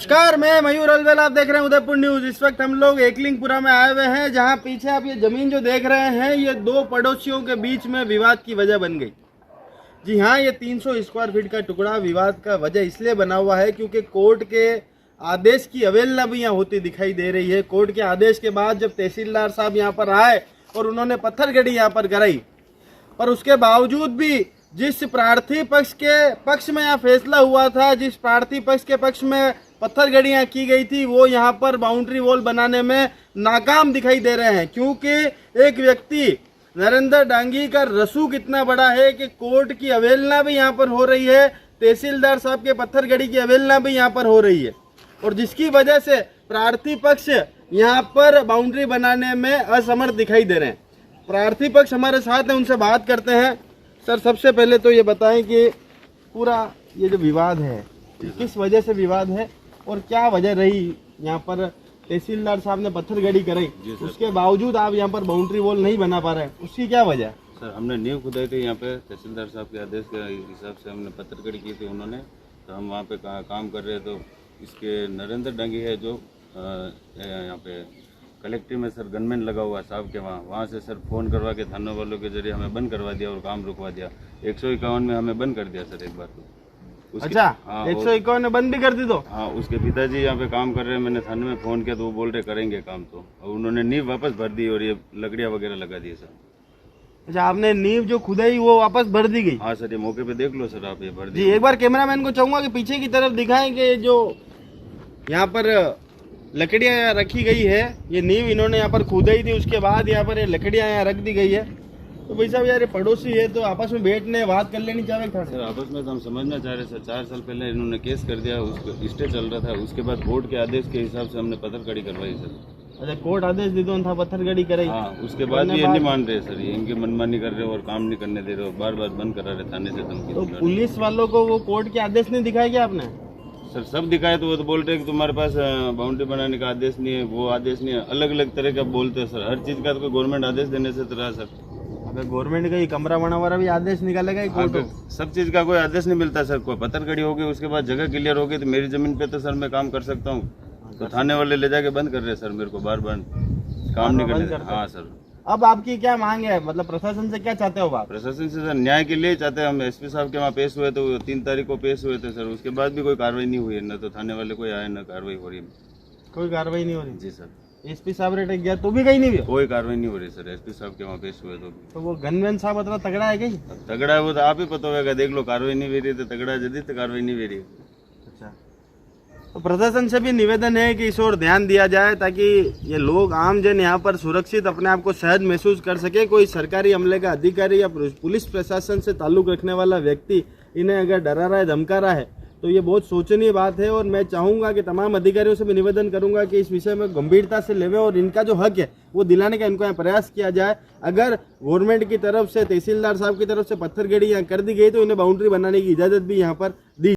नमस्कार, मैं मयूर अलवेल, आप देख रहे हैं उदयपुर न्यूज। इस वक्त हम लोग एकलिंगपुरा में आए हुए हैं, जहां पीछे आप ये जमीन जो देख रहे हैं, ये दो पड़ोसियों के बीच में विवाद की वजह बन गई। जी हाँ, ये 300 स्क्वायर फीट का टुकड़ा विवाद का वजह इसलिए बना हुआ है क्योंकि कोर्ट के आदेश की अवहेलना भी यहाँ होती दिखाई दे रही है। कोर्ट के आदेश के बाद जब तहसीलदार साहब यहाँ पर आए और उन्होंने पत्थरगड़ी यहाँ पर कराई, पर उसके बावजूद भी जिस प्रार्थी पक्ष के पक्ष में यहाँ फैसला हुआ था, जिस प्रार्थी पक्ष के पक्ष में पत्थरगड़ियाँ की गई थी, वो यहाँ पर बाउंड्री वॉल बनाने में नाकाम दिखाई दे रहे हैं। क्योंकि एक व्यक्ति नरेंद्र डांगी का रसूख इतना बड़ा है कि कोर्ट की अवहेलना भी यहाँ पर हो रही है, तहसीलदार साहब के पत्थरगड़ी की अवहेलना भी यहाँ पर हो रही है, और जिसकी वजह से प्रार्थी पक्ष यहाँ पर बाउंड्री बनाने में असमर्थ दिखाई दे रहे हैं। प्रार्थी पक्ष हमारे साथ है, उनसे बात करते हैं। सर, सबसे पहले तो ये बताएं कि पूरा ये जो विवाद है, किस वजह से विवाद है और क्या वजह रही? यहाँ पर तहसीलदार साहब ने पत्थरगड़ी कराई, उसके बावजूद आप यहाँ पर बाउंड्री वॉल नहीं बना पा रहे, उसकी क्या वजह? सर, हमने नींव खुदाई थी यहाँ पे, तहसीलदार साहब के आदेश के हिसाब से हमने पत्थरगड़ी की थी उन्होंने, तो हम वहाँ पे काम कर रहे। तो इसके नरेंद्र डांगी है जो यहाँ पे कलेक्ट्री में सर गनमैन लगा हुआ साहब के वहाँ से सर फ़ोन करवा के थानों वालों के जरिए हमें बंद करवा दिया और काम रुकवा दिया। 151 में हमें बंद कर दिया सर एक बार तो। अच्छा, 151 में बंद भी कर दी? तो हाँ, उसके पिताजी यहाँ पे काम कर रहे हैं, मैंने थाने में फ़ोन किया तो वो बोल रहे करेंगे काम, तो और उन्होंने नींव वापस भर दी और ये लकड़ियाँ वगैरह लगा दी सर। अच्छा, आपने नींव जो खुदाई वो वापस भर दी गई? हाँ सर, ये मौके पे देख लो सर आप, ये भर दी। जी, एक बार कैमरामैन को चाहूंगा कि पीछे की तरफ दिखाएं कि जो यहाँ पर लकड़ियाँ रखी गई है, ये नींव इन्होंने यहाँ पर खुदाई थी, उसके बाद यहाँ पर ये लकड़ियाँ यहाँ रख दी गई है। तो भाई साहब, यार ये पड़ोसी है तो आपस में बैठने बात कर लेनी चाहिए था सर। आपस में तो हम समझना चाह रहे सर, 4 साल पहले इन्होंने केस कर दिया, उसको स्टे चल रहा था, उसके बाद कोर्ट के आदेश के हिसाब से हमने पत्थरगड़ी करवाई सर। अच्छा, कोर्ट आदेश दे था, पत्थरगड़ी कराई? हाँ, उसके बाद भी ये नहीं मान रहे सर, ये इनकी मनमानी कर रहे हो और काम नहीं करने दे रहे हो, बार बार बंद करा रहे थाने से धमकी। तो पुलिस वालों को वो कोर्ट के आदेश नहीं दिखाया क्या आपने? सर सब दिखाए तो वो तो बोलते हैं कि तुम्हारे पास बाउंड्री बनाने का आदेश नहीं है, वो आदेश नहीं है, अलग अलग तरह का बोलते हैं सर। हर चीज का तो गवर्नमेंट आदेश देने से तो रहा सर। अगर गवर्नमेंट का ये कमरा बना हुआ भी आदेश निकालेगा कोर्ट? सब चीज का कोई आदेश नहीं मिलता सर। कोई पत्थरगड़ी होगी, उसके बाद जगह क्लियर होगी तो मेरी जमीन पे तो सर मैं काम कर सकता हूँ, तो थाने वाले ले जाके बंद कर रहे सर मेरे को, बार बार काम नहीं करने। हाँ सर। अब आपकी क्या मांग है, मतलब प्रशासन से क्या चाहते हो आप? प्रशासन से सर न्याय के लिए चाहते हैं हम। एसपी साहब के वहाँ पेश हुए तो 3 तारीख को पेश हुए थे सर, उसके बाद भी कोई कार्रवाई नहीं हुई है, न तो थाने वाले कोई आए न कार्रवाई हो रही है। कोई कार्रवाई नहीं हो रही? जी सर। एसपी साहब रेट गया तो भी कहीं नहीं हुआ? कोई कार्रवाई नहीं हो रही सर, एसपी साहब के वहाँ पेश हुए तो वो गनमैन साहब इतना तगड़ा है कहीं? तगड़ा है वो तो आप ही पता होगा, देख लो, कार्रवाई नहीं हो रही तो तगड़ा जदी तो कार्रवाई नहीं हो रही। अच्छा, तो प्रशासन से भी निवेदन है कि इस ओर ध्यान दिया जाए ताकि ये लोग आम जन यहाँ पर सुरक्षित अपने आप को सहज महसूस कर सके। कोई सरकारी अमले का अधिकारी या पुलिस प्रशासन से ताल्लुक रखने वाला व्यक्ति इन्हें अगर डरा रहा है, धमका रहा है, तो ये बहुत सोचनीय बात है। और मैं चाहूँगा कि तमाम अधिकारियों से भी निवेदन करूँगा कि इस विषय में गंभीरता से लेवें और इनका जो हक है वो दिलाने का इनको यहाँ प्रयास किया जाए। अगर गवर्नमेंट की तरफ से, तहसीलदार साहब की तरफ से पत्थरगड़ी यहाँ कर दी गई तो इन्हें बाउंड्री बनाने की इजाज़त भी यहाँ पर